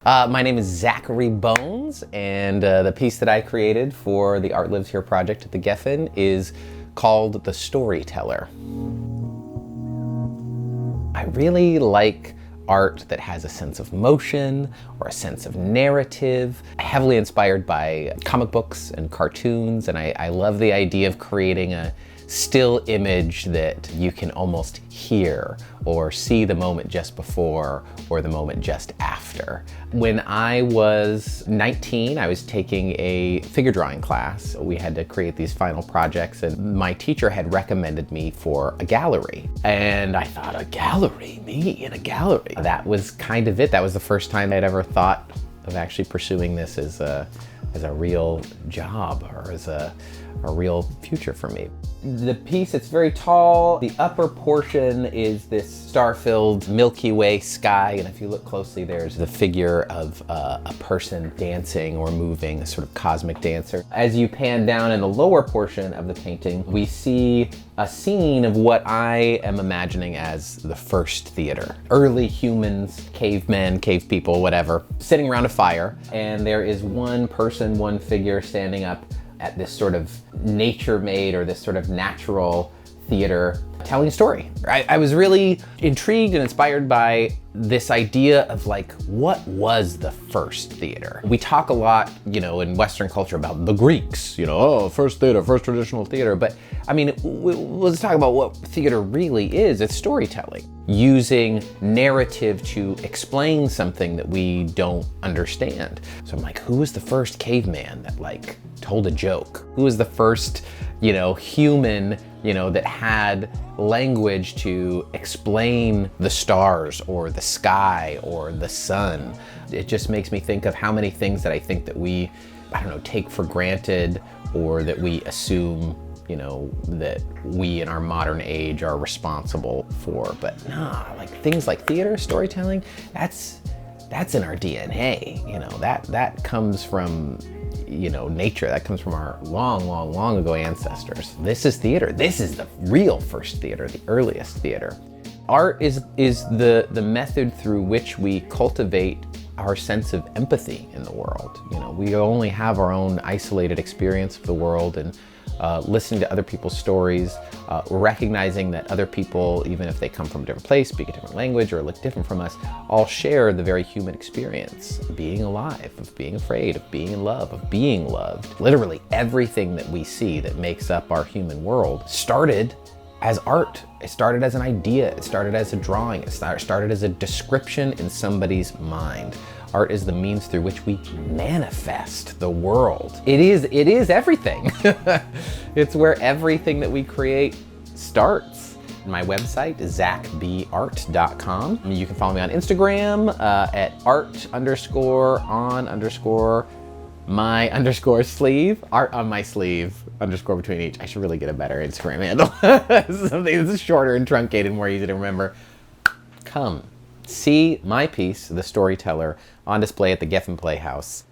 My name is Zachary Bones, and the piece that I created for the Art Lives Here project at the Geffen is called The Storyteller. I really like art that has a sense of motion or a sense of narrative. Heavily inspired by comic books and cartoons, and I love the idea of creating a still image that you can almost hear or see the moment just before or the moment just after. When I was 19, I was taking a figure drawing class. We had to create these final projects, and my teacher had recommended me for a gallery. And I thought, a gallery? Me in a gallery? That was kind of it. That was the first time I'd ever thought of actually pursuing this as a real job or as a real future for me. The piece, it's very tall. The upper portion is this star-filled Milky Way sky, and if you look closely, there's the figure of a person dancing or moving, a sort of cosmic dancer. As you pan down in the lower portion of the painting, we see a scene of what I am imagining as the first theater. Early humans, cavemen, cave people, whatever, sitting around a fire, and there is one person, one figure standing up at this sort of nature-made or this sort of natural theater telling a story. I was really intrigued and inspired by this idea of like, what was the first theater? We talk a lot, in Western culture about the Greeks, first theater, first traditional theater. But I mean, let's talk about what theater really is. It's storytelling, using narrative to explain something that we don't understand. So I'm like, who was the first caveman that told a joke? Who was the first, human, that had language to explain the stars or the sky or the sun? It just makes me think of how many things that I think that we, take for granted, or that we assume, that we in our modern age are responsible for. But nah, things like theater, storytelling, that's in our DNA. That comes from nature. That comes from our long ago ancestors. This is theater. This is the real first theater, the earliest theater. Art is the method through which we cultivate our sense of empathy in the world. We only have our own isolated experience of the world, and listening to other people's stories, recognizing that other people, even if they come from a different place, speak a different language, or look different from us, all share the very human experience of being alive, of being afraid, of being in love, of being loved. Literally everything that we see that makes up our human world started as art. It started as an idea. It started as a drawing. It started as a description in somebody's mind. Art is the means through which we manifest the world. It is everything. It's where everything that we create starts. My website is zachbart.com. You can follow me on Instagram at art_on_my_sleeve. Art on my sleeve, underscore between each. I should really get a better Instagram handle. Something that's shorter and truncated, more easy to remember. Come see my piece, The Storyteller, on display at the Geffen Playhouse.